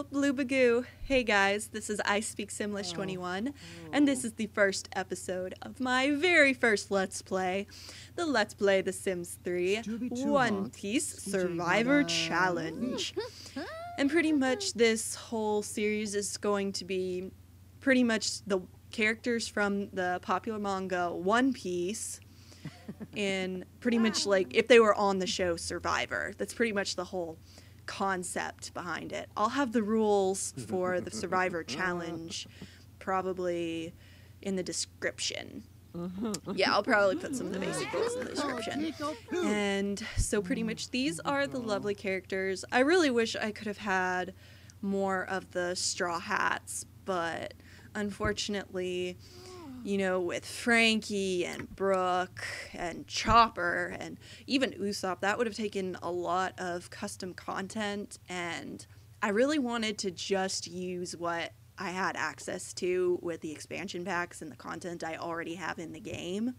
Blue Bagoo. Hey guys, this is I Speak Simlish 21, and this is the first episode of my very first Let's Play, the Let's Play The Sims 3 One Piece Survivor Challenge. And pretty much this whole series is going to be pretty much the characters from the popular manga One Piece, and pretty much like if they were on the show Survivor. That's pretty much the whole concept behind it. I'll have the rules for the Survivor Challenge probably in the description. Yeah, I'll probably put some of the basic rules in the description. And so pretty much these are the lovely characters. I really wish I could have had more of the Straw Hats, but unfortunately, you know, with Frankie and Brooke and Chopper and even Usopp, that would have taken a lot of custom content, and I really wanted to just use what I had access to with the expansion packs and the content I already have in the game.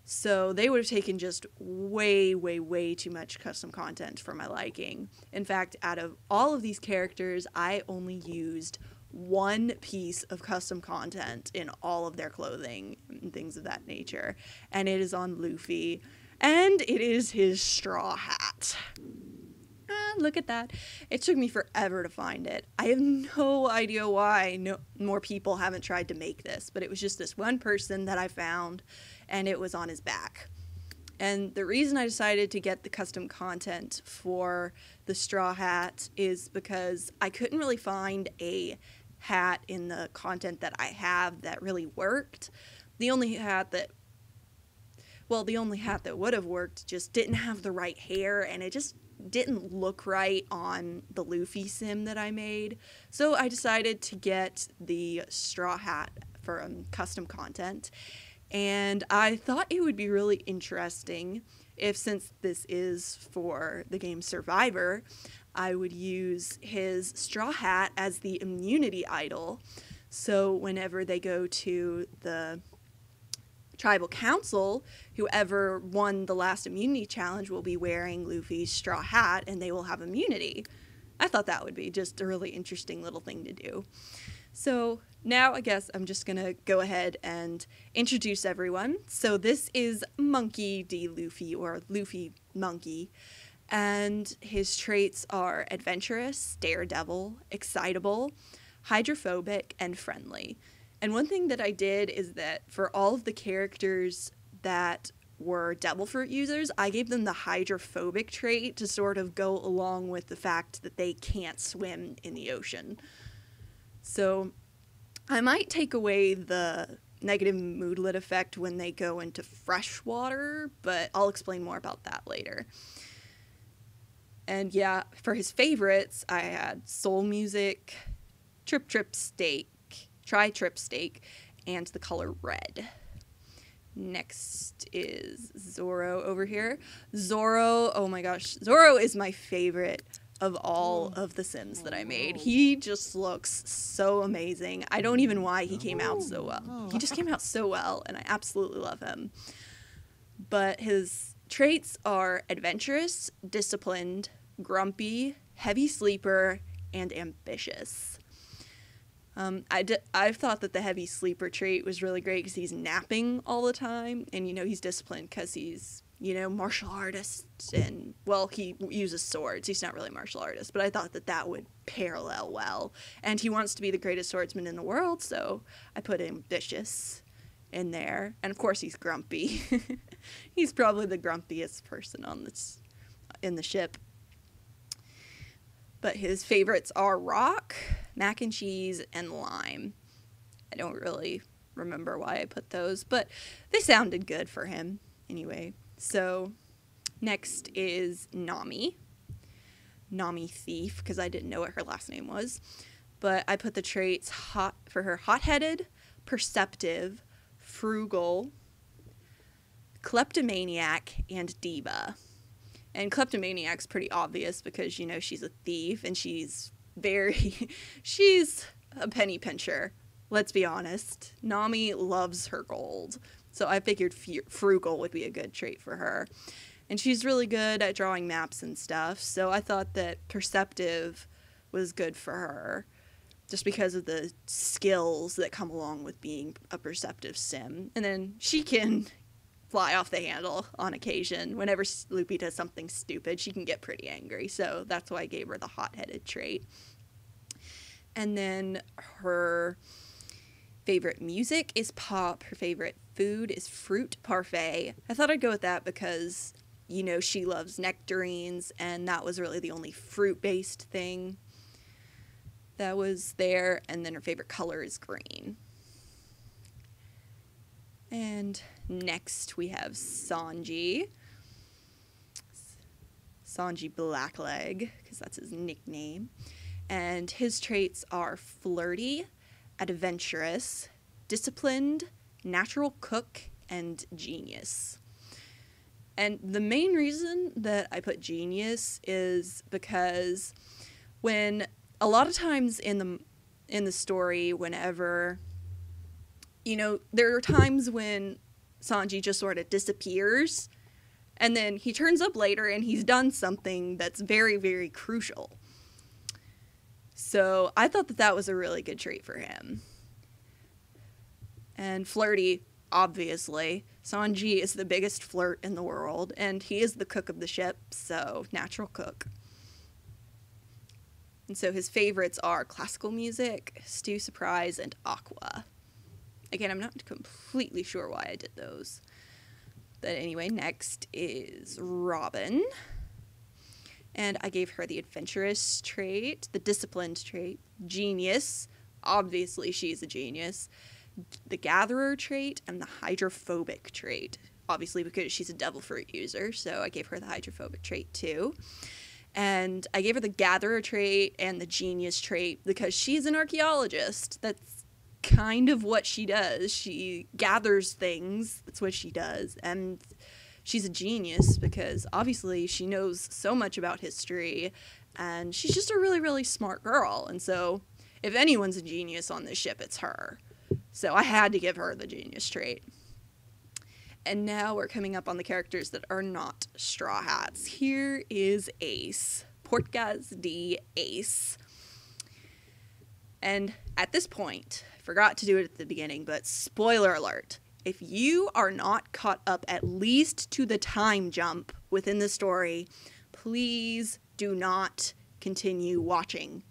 So they would have taken just way, way, way too much custom content for my liking. In fact, out of all of these characters, I only used one piece of custom content in all of their clothing and things of that nature, and it is on Luffy, and it is his straw hat. Look at that. It took me forever to find it. I have no idea why no more people haven't tried to make this, but it was just this one person that I found, and it was on his back. And the reason I decided to get the custom content for the straw hat is because I couldn't really find a hat in the content that I have that really worked. The only hat that would have worked just didn't have the right hair, and it just didn't look right on the Luffy sim that I made. So I decided to get the straw hat for custom content. And I thought it would be really interesting if, since this is for the game Survivor, I would use his straw hat as the immunity idol. So whenever they go to the tribal council, whoever won the last immunity challenge will be wearing Luffy's straw hat, and they will have immunity. I thought that would be just a really interesting little thing to do. So now I guess I'm just going to go ahead and introduce everyone. So this is Monkey D. Luffy, or Luffy Monkey, and his traits are adventurous, daredevil, excitable, hydrophobic, and friendly. And one thing that I did is that for all of the characters that were devil fruit users, I gave them the hydrophobic trait to sort of go along with the fact that they can't swim in the ocean. So I might take away the negative moodlet effect when they go into fresh water, but I'll explain more about that later. And yeah, for his favorites, I had soul music, trip steak, try trip steak, and the color red. Next is Zoro over here. Zoro, oh my gosh, Zoro is my favorite of all of the Sims that I made. He just looks so amazing. I don't even know why he came out so well. He just came out so well, and I absolutely love him. But his traits are adventurous, disciplined, grumpy, heavy sleeper, and ambitious. I've thought that the heavy sleeper trait was really great because he's napping all the time, and you know he's disciplined because he's martial artist, and, well, he uses swords. He's not really a martial artist, but I thought that would parallel well. And he wants to be the greatest swordsman in the world, so I put ambitious in there. And of course he's grumpy. He's probably the grumpiest person in the ship. But his favorites are rock, mac and cheese, and lime. I don't really remember why I put those, but they sounded good for him anyway. So next is Nami Thief, because I didn't know what her last name was, but I put the traits for her: hot-headed, perceptive, frugal, kleptomaniac, and diva. And kleptomaniac's pretty obvious because, she's a thief and she's a penny pincher. Let's be honest. Nami loves her gold. So I figured frugal would be a good trait for her. And she's really good at drawing maps and stuff. So I thought that perceptive was good for her, just because of the skills that come along with being a perceptive sim. And then she can fly off the handle on occasion. Whenever Loopy does something stupid, she can get pretty angry. So that's why I gave her the hot-headed trait. And then her favorite music is pop. Her favorite food is fruit parfait. I thought I'd go with that because, she loves nectarines, and that was really the only fruit-based thing that was there. And then her favorite color is green. And next we have Sanji Blackleg, because that's his nickname. And his traits are flirty, adventurous, disciplined, natural cook, and genius. And the main reason that I put genius is because when a lot of times in the story, whenever, there are times when Sanji just sort of disappears, and then he turns up later and he's done something that's very, very crucial. So I thought that was a really good trait for him. And flirty, obviously. Sanji is the biggest flirt in the world, and he is the cook of the ship, so natural cook. And so his favorites are classical music, Stew Surprise, and Aqua. Again, I'm not completely sure why I did those. But anyway, next is Robin. And I gave her the adventurous trait, the disciplined trait, genius. Obviously, she's a genius. The gatherer trait, and the hydrophobic trait. Obviously, because she's a devil fruit user, so I gave her the hydrophobic trait too. And I gave her the gatherer trait and the genius trait because she's an archaeologist. That's kind of what she does. She gathers things. That's what she does. And she's a genius because obviously she knows so much about history, and she's just a really, really smart girl. And so if anyone's a genius on this ship, it's her. So I had to give her the genius trait. And now we're coming up on the characters that are not Straw Hats. Here is Ace. Portgas D. Ace. And at this point, I forgot to do it at the beginning, but spoiler alert. If you are not caught up at least to the time jump within the story, please do not continue watching.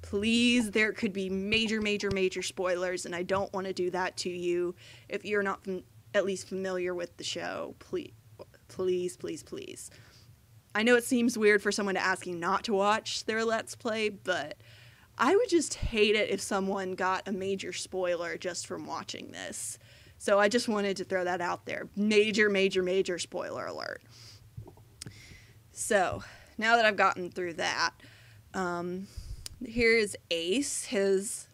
Please, there could be major, major, major spoilers, and I don't want to do that to you. If you're not at least familiar with the show, please, please, please, please. I know it seems weird for someone to ask you not to watch their Let's Play, but I would just hate it if someone got a major spoiler just from watching this. So I just wanted to throw that out there. Major, major, major spoiler alert. So, now that I've gotten through that, here is Ace. His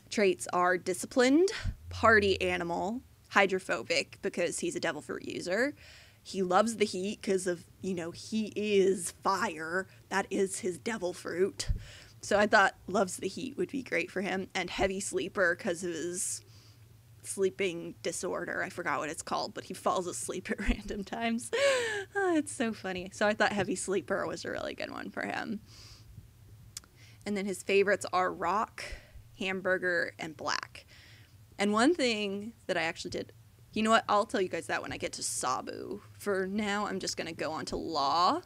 traits are disciplined, party animal, hydrophobic because he's a devil fruit user. He loves the heat because of, he is fire. That is his devil fruit. So I thought loves the heat would be great for him. And heavy sleeper because of his sleeping disorder. I forgot what it's called, but he falls asleep at random times. Oh, it's so funny. So I thought heavy sleeper was a really good one for him. And then his favorites are rock, hamburger, and black. And one thing that I actually did You know what? I'll tell you guys that when I get to Sabu. For now, I'm just going to go on to Law.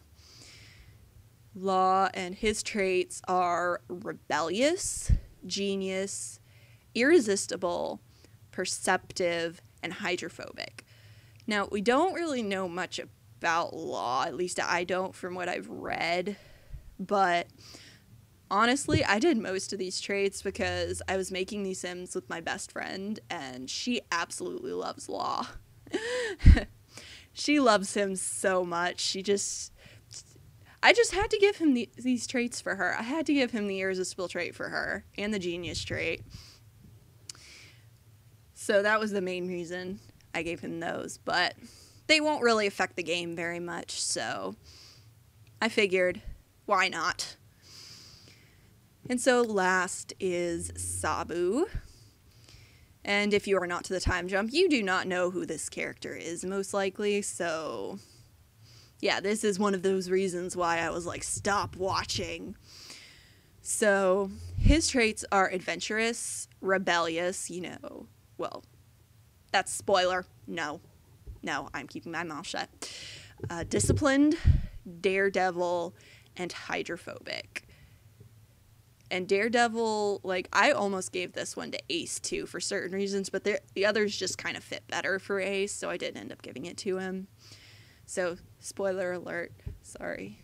Law and his traits are rebellious, genius, irresistible, perceptive, and hydrophobic. Now, we don't really know much about Law, at least I don't from what I've read, but honestly, I did most of these traits because I was making these Sims with my best friend, and she absolutely loves Law. She loves him so much. I just had to give him these traits for her. I had to give him the irresistible trait for her, and the genius trait. So that was the main reason I gave him those, but they won't really affect the game very much, so I figured, why not? And so last is Sabu. And if you are not to the time jump, you do not know who this character is, most likely. So, yeah, this is one of those reasons why I was like, stop watching. So, his traits are adventurous, rebellious, well, that's spoiler. No, I'm keeping my mouth shut. Disciplined, daredevil, and hydrophobic. And Daredevil, like, I almost gave this one to Ace, too, for certain reasons, but the others just kind of fit better for Ace, so I didn't end up giving it to him. So, spoiler alert, sorry.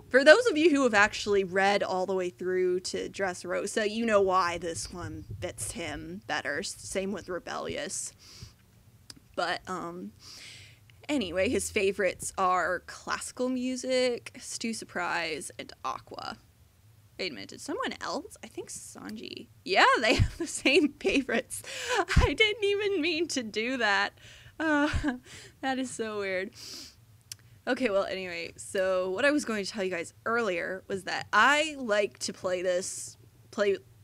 For those of you who have actually read all the way through to Dressrosa, you know why this one fits him better. Same with Rebellious. But, anyway, his favorites are classical music, Stew Surprise, and Aqua. Wait a minute, did someone else? I think Sanji. Yeah, they have the same favorites. I didn't even mean to do that. That is so weird. Okay, well, anyway, so what I was going to tell you guys earlier was that I like to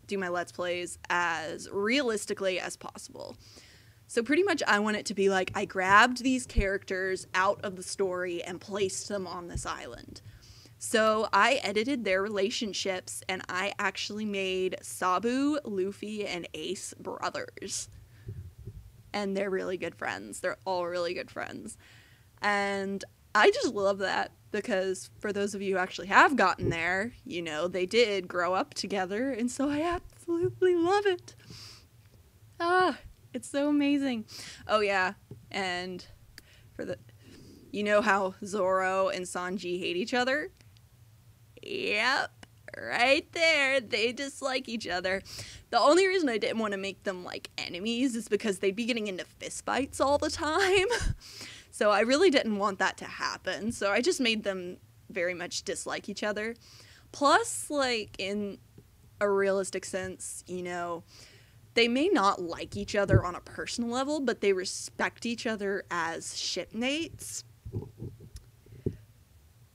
do my Let's Plays as realistically as possible. So pretty much I want it to be like I grabbed these characters out of the story and placed them on this island. So I edited their relationships, and I actually made Sabu, Luffy, and Ace brothers. And they're really good friends. They're all really good friends. And I just love that because for those of you who actually have gotten there, they did grow up together, and so I absolutely love it. It's so amazing. Oh yeah, and how Zoro and Sanji hate each other? Yep, right there. They dislike each other. The only reason I didn't want to make them like enemies is because they'd be getting into fistfights all the time. So I really didn't want that to happen. So I just made them very much dislike each other. Plus, like, in a realistic sense, they may not like each other on a personal level, but they respect each other as shipmates.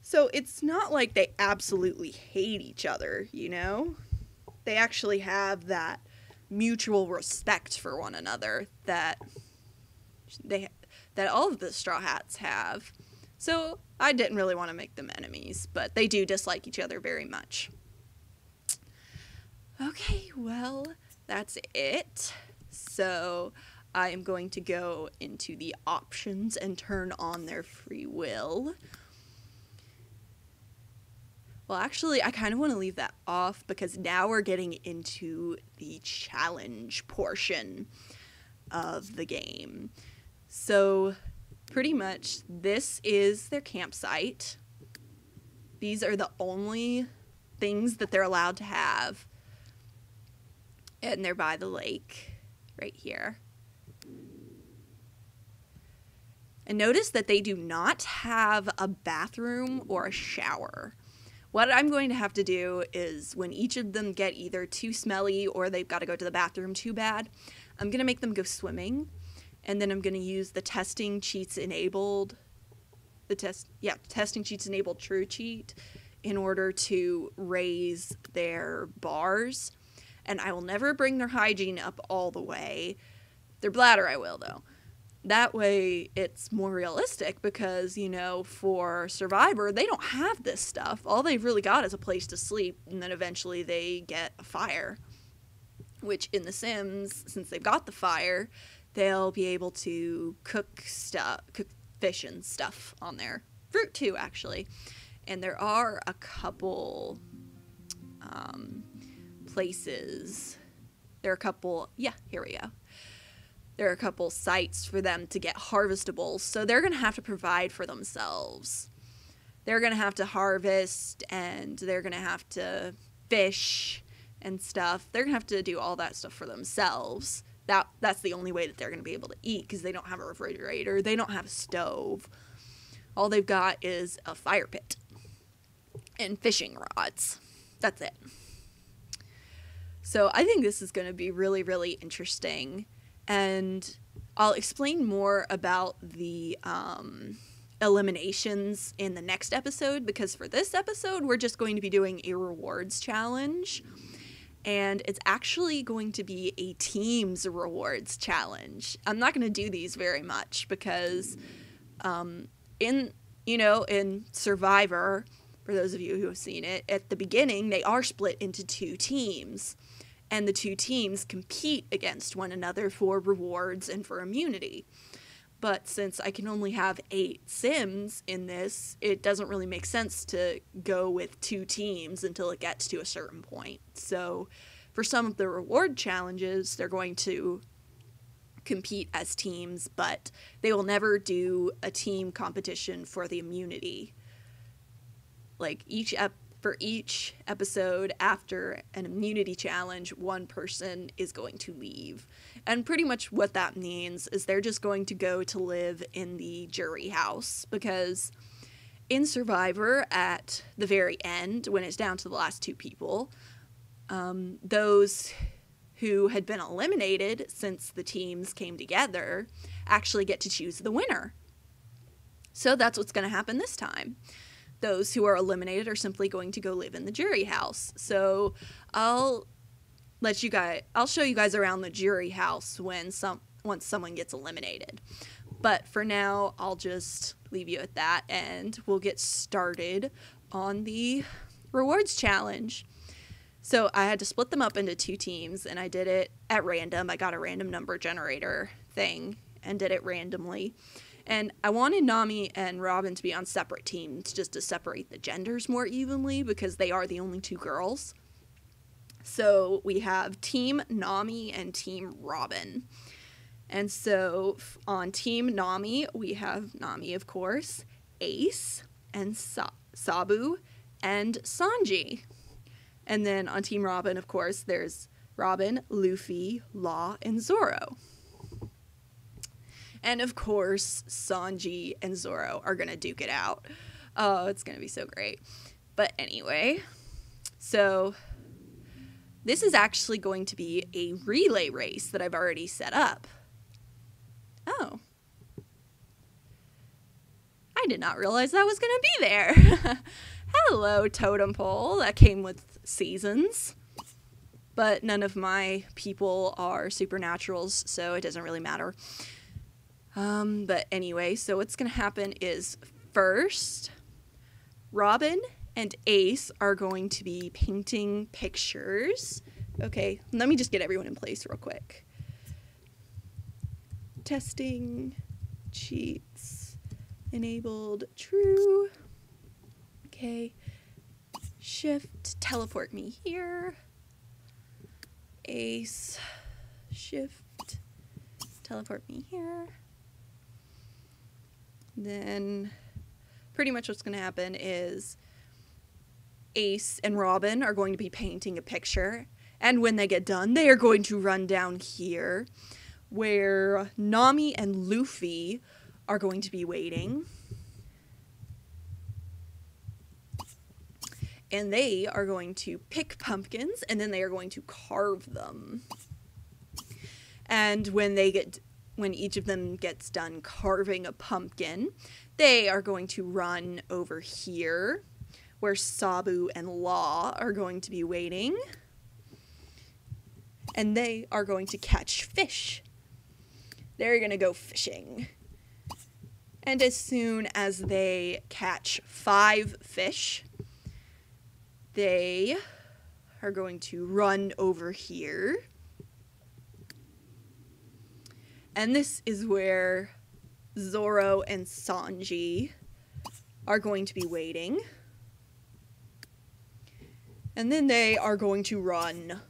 So it's not like they absolutely hate each other, They actually have that mutual respect for one another that all of the Straw Hats have. So I didn't really want to make them enemies, but they do dislike each other very much. Okay, well, that's it. So I am going to go into the options and turn on their free will. Well, actually, I kind of want to leave that off because now we're getting into the challenge portion of the game. So, pretty much, this is their campsite. These are the only things that they're allowed to have. And they're by the lake, right here. And notice that they do not have a bathroom or a shower. What I'm going to have to do is when each of them get either too smelly or they've got to go to the bathroom too bad, I'm going to make them go swimming. And then I'm going to use the testing cheats enabled true cheat in order to raise their bars. And I will never bring their hygiene up all the way. Their bladder I will, though. That way it's more realistic because, for Survivor, they don't have this stuff. All they've really got is a place to sleep, and then eventually they get a fire. Which in The Sims, since they've got the fire, they'll be able to cook fish and stuff on there. Fruit too, actually. And there are a couple places. There are a couple, here we go. There are a couple sites for them to get harvestables, so they're going to have to provide for themselves. They're going to have to harvest, and they're going to have to fish and stuff. They're going to have to do all that stuff for themselves. That's the only way that they're going to be able to eat, because they don't have a refrigerator. They don't have a stove. All they've got is a fire pit and fishing rods. That's it. So I think this is going to be really, really interesting. And I'll explain more about the eliminations in the next episode, because for this episode, we're just going to be doing a rewards challenge. And it's actually going to be a team's rewards challenge. I'm not going to do these very much because in Survivor, for those of you who have seen it, at the beginning, they are split into 2 teams. And the 2 teams compete against one another for rewards and for immunity. But since I can only have 8 Sims in this, it doesn't really make sense to go with 2 teams until it gets to a certain point. So for some of the reward challenges, they're going to compete as teams, but they will never do a team competition for the immunity. Like for each episode after an immunity challenge, one person is going to leave. And pretty much what that means is they're just going to go to live in the jury house, because in Survivor, at the very end, when it's down to the last 2 people, those who had been eliminated since the teams came together actually get to choose the winner. So that's what's going to happen this time. Those who are eliminated are simply going to go live in the jury house. So I'll show you guys around the jury house once someone gets eliminated. But for now, I'll just leave you at that, and we'll get started on the rewards challenge. So I had to split them up into 2 teams, and I did it at random. I got a random number generator thing and did it randomly. And I wanted Nami and Robin to be on separate teams just to separate the genders more evenly, because they are the only 2 girls. So we have Team Nami and Team Robin. And so on Team Nami, we have Nami, of course, Ace, and Sabu, and Sanji. And then on Team Robin, of course, there's Robin, Luffy, Law, and Zoro. And of course, Sanji and Zoro are going to duke it out. Oh, it's going to be so great. But anyway, so this is actually going to be a relay race that I've already set up. Oh. I did not realize that was going to be there. Hello, Totem Pole. That came with seasons. But none of my people are supernaturals, so it doesn't really matter. But anyway, so what's going to happen is first, Robin and Ace are going to be painting pictures. Okay, let me just get everyone in place real quick. Testing, cheats, enabled, true. Okay, shift, teleport me here. Ace, shift, teleport me here. Then pretty much what's going to happen is Ace and Robin are going to be painting a picture, and when they get done, they are going to run down here where Nami and Luffy are going to be waiting. And they are going to pick pumpkins, and then they are going to carve them. And when each of them gets done carving a pumpkin, they are going to run over here where Sabu and Law are going to be waiting. And they are going to catch fish. They're going to go fishing. And as soon as they catch 5 fish, they are going to run over here. And this is where Zoro and Sanji are going to be waiting. And then they are going to run.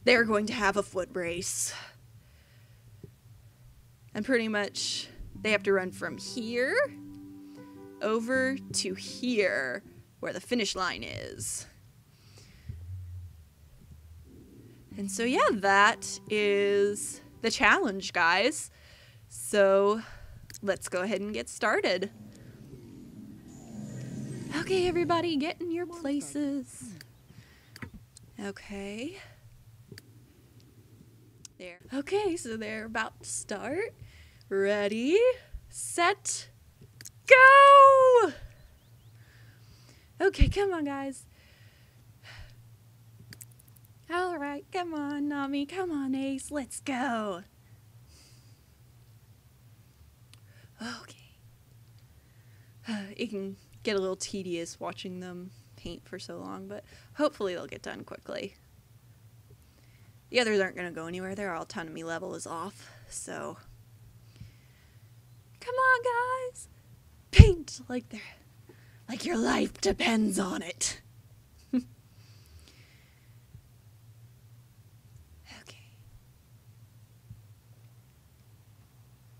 They're going to have a foot race. And pretty much they have to run from here over to here where the finish line is. And so yeah, that is the challenge, guys. So let's go ahead and get started. Okay, everybody, get in your places. Okay. There. Okay, so they're about to start. Ready, set, go! Okay, come on, guys. All right, come on, Nami. Come on, Ace. Let's go. Okay. It can get a little tedious watching them paint for so long, but hopefully they'll get done quickly. The others aren't going to go anywhere. Their autonomy level is off, so... Come on, guys! Paint like your life depends on it. Okay.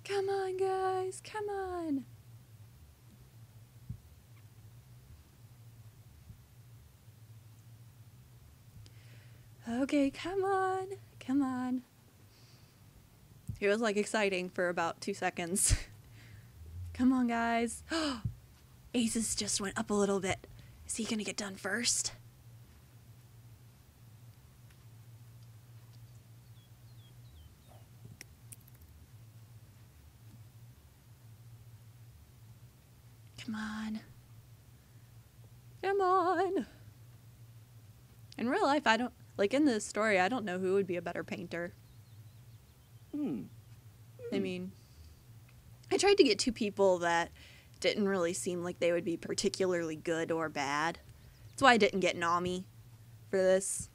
Come on, guys. Come on. Okay, come on. Come on. It was, like, exciting for about 2 seconds. Come on, guys. Aces just went up a little bit. Is he gonna get done first? Come on. Come on. In real life, I don't... Like, in this story, I don't know who would be a better painter. I mean, I tried to get 2 people that didn't really seem like they would be particularly good or bad. That's why I didn't get Nami for this.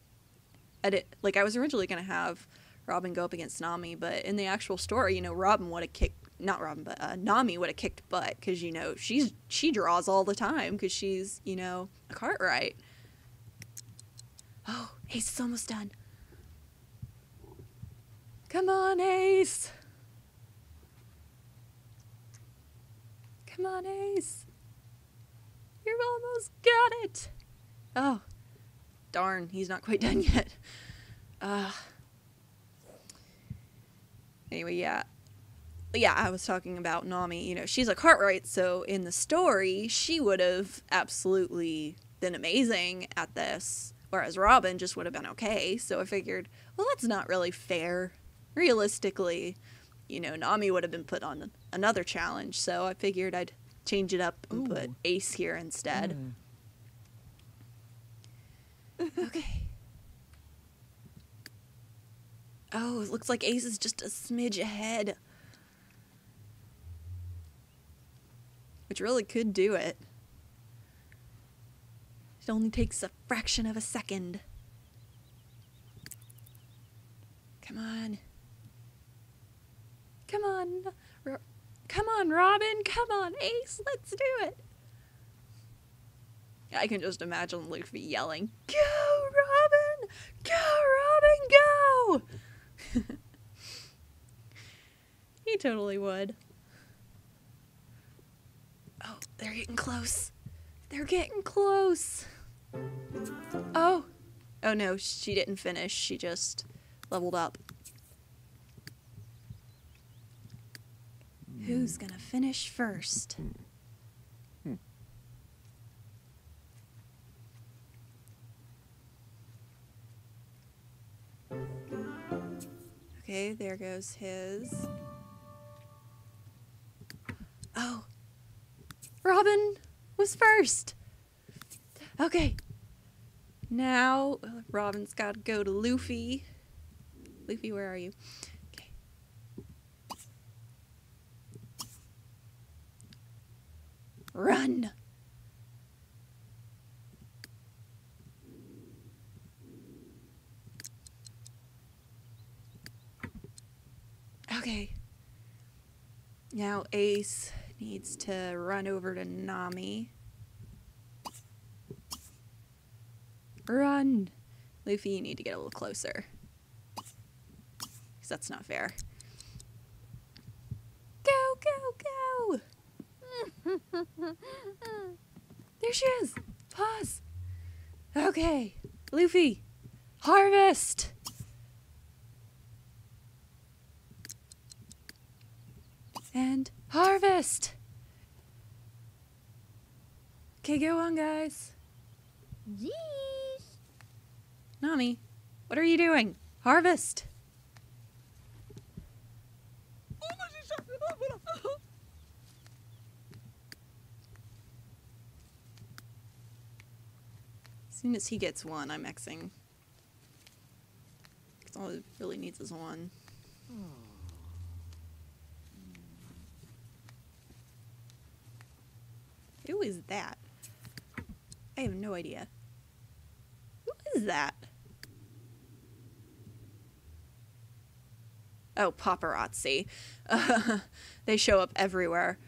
I was originally going to have Robin go up against Nami, but in the actual story, you know, Robin would have kicked... Not Robin, but Nami would have kicked butt, because, you know, she draws all the time, because she's, you know, a Cartwright. Oh, Ace is almost done. Come on, Ace. Come on, Ace. You've almost got it. Oh, darn, he's not quite done yet. Anyway, yeah. Yeah, I was talking about Nami. You know, she's a Cartwright, so in the story, she would have absolutely been amazing at this. Whereas Robin just would have been okay, so I figured, well, that's not really fair. Realistically, you know, Nami would have been put on another challenge, so I figured I'd change it up and put Ace here instead. Okay. Oh, it looks like Ace is just a smidge ahead. Which really could do it. It only takes a fraction of a second. Come on. Come on. Come on, Robin. Come on, Ace. Let's do it. I can just imagine Luffy yelling, "Go, Robin! Go, Robin, go!" He totally would. Oh, they're getting close. They're getting close. Oh. Oh no, she didn't finish. She just leveled up. Who's gonna finish first? Okay, there goes his. Oh. Robin was first. Okay. Now, Robin's got to go to Luffy. Luffy, where are you? Okay. Run. Okay. Now Ace needs to run over to Nami. Run! Luffy, you need to get a little closer. Because that's not fair. Go, go, go! There she is! Pause! Okay. Luffy, harvest! And harvest! Okay, go on, guys. Jeez. Nami, what are you doing? Harvest! As soon as he gets one, I'm Xing. Because all it really needs is one. Who is that? I have no idea. Who is that? Oh, paparazzi. They show up everywhere.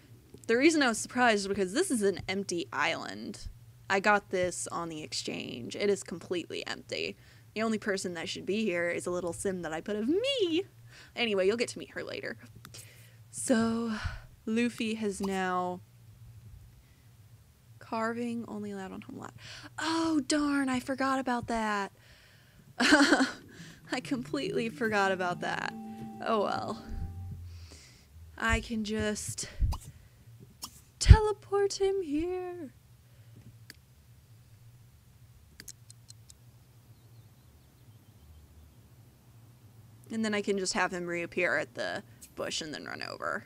The reason I was surprised is because this is an empty island. I got this on the exchange. It is completely empty. The only person that should be here is a little sim that I put of me. Anyway, you'll get to meet her later. So, Luffy has now... Carving only allowed on home lot. Oh, darn, I forgot about that. I completely forgot about that. Oh, well. I can just teleport him here. And then I can just have him reappear at the bush and then run over.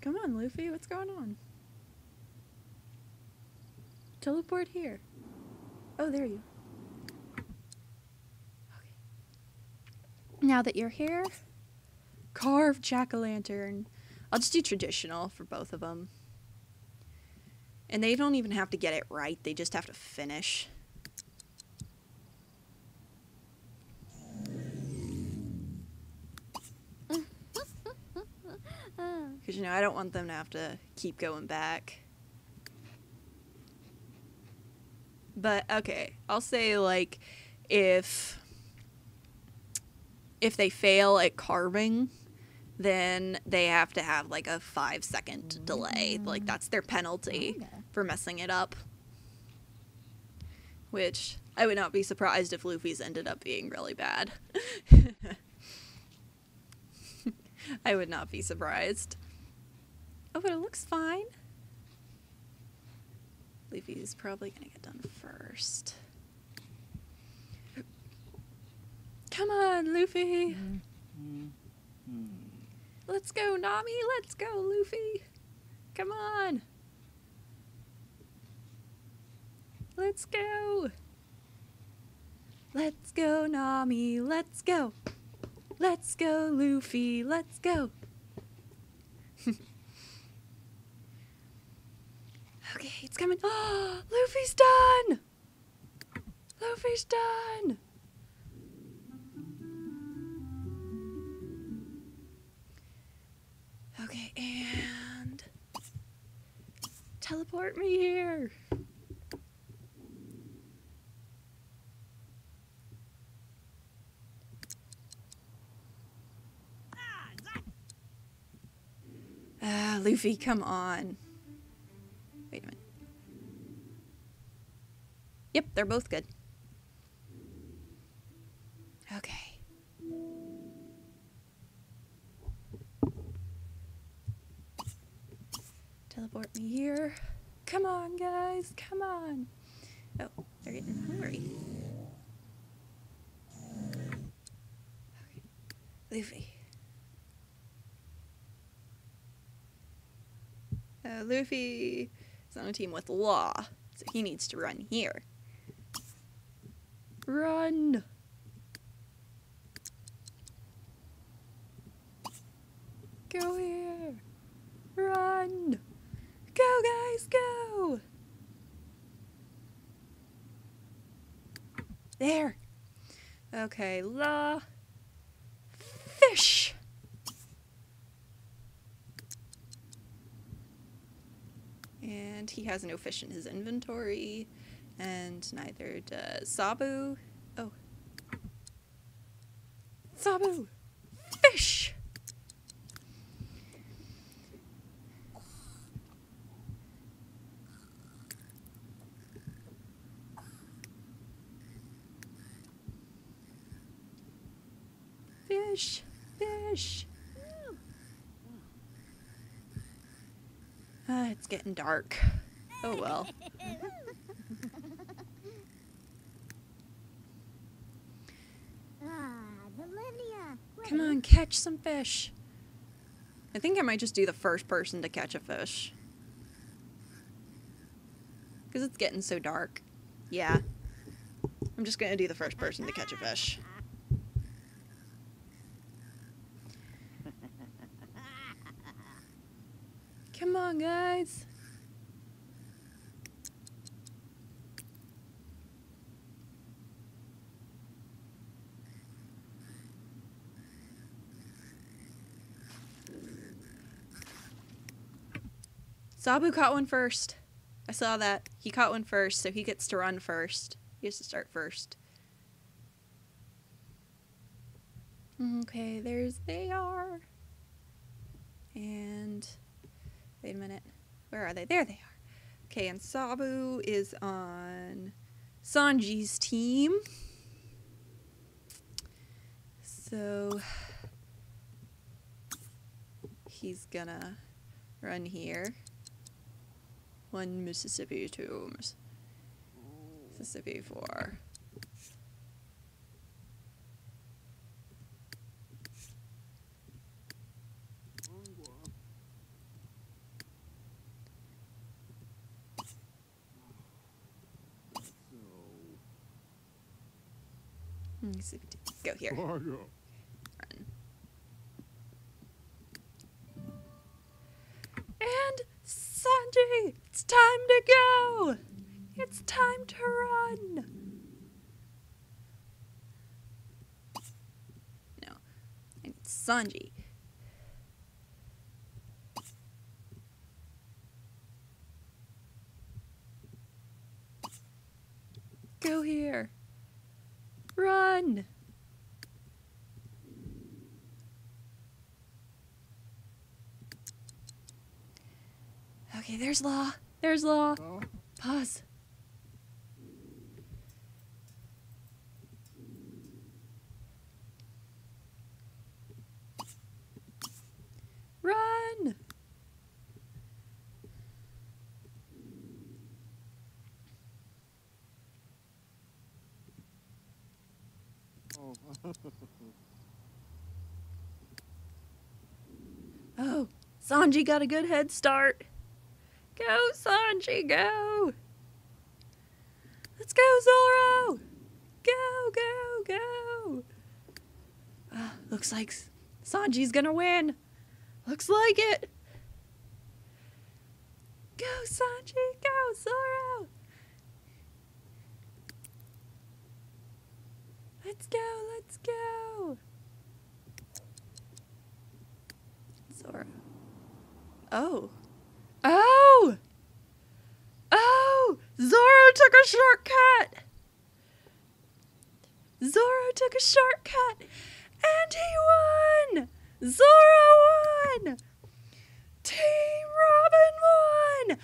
Come on, Luffy, what's going on? Teleport here. Oh, there you are. Okay. Now that you're here, carve jack-o'-lantern. I'll just do traditional for both of them. And they don't even have to get it right, they just have to finish. Because, you know, I don't want them to have to keep going back. But, okay, I'll say, like, if they fail at carving, then they have to have, like, a 5-second delay. Like, that's their penalty for messing it up. Which, I would not be surprised if Luffy's ended up being really bad. I would not be surprised. Oh, but it looks fine. Luffy's probably gonna get done first. Come on, Luffy! Let's go, Nami! Let's go, Luffy! Come on! Let's go! Let's go, Nami! Let's go! Let's go, Luffy! Let's go! Okay, it's coming. Oh, Luffy's done! Luffy's done! Okay, and... teleport me here! Luffy, come on. Wait a minute. Yep, they're both good. Okay. Teleport me here. Come on, guys, come on. Oh, they're getting hungry. Okay. Luffy. Luffy is on a team with Law, so he needs to run here. Run! Go here! Run! Go, guys, go! There. Okay, La. Fish. And he has no fish in his inventory. And neither does Sabu. Oh. Sabu. Fish. Fish. Fish. It's getting dark. Oh well. Come on, catch some fish. I think I might just do the first person to catch a fish. Because it's getting so dark. Yeah. I'm just going to do the first person to catch a fish. Come on, guys. Sabu caught one first. I saw that. He caught one first, so he gets to run first. He has to start first. Okay, they are. And wait a minute. Where are they? There they are. Okay, and Sabu is on Sanji's team. So he's gonna run here. 1 Mississippi, 2 Mississippi, 4. Mississippi, go here. Run. And Sanji, it's time to go. It's time to run. No, it's Sanji. Go here. Run. Okay, there's Law. There's Law. Pause. Run. Oh, Sanji got a good head start. Go, Sanji, go! Let's go, Zoro! Go, go, go! Looks like Sanji's gonna win. Looks like it. Go, Sanji, go, Zoro! Let's go, let's go! Zoro. Oh. Oh! Oh! Zoro took a shortcut! Zoro took a shortcut! And he won! Zoro won! Team Robin won!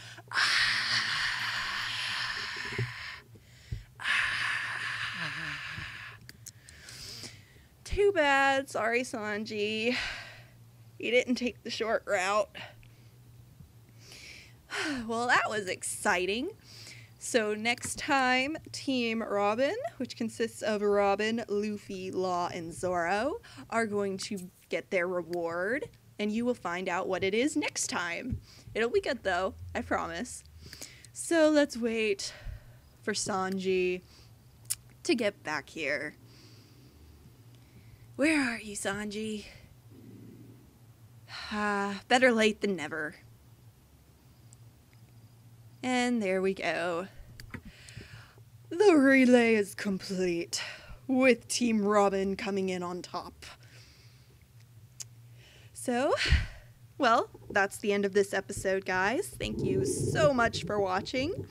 Too bad. Sorry, Sanji. He didn't take the short route. Well, that was exciting. So next time, Team Robin, which consists of Robin, Luffy, Law, and Zoro, are going to get their reward, and you will find out what it is next time. It'll be good, though, I promise. So let's wait for Sanji to get back here. Where are you, Sanji? Better late than never. And there we go. The relay is complete, with Team Robin coming in on top. So, well, that's the end of this episode, guys. Thank you so much for watching.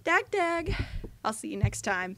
Dag dag. I'll see you next time.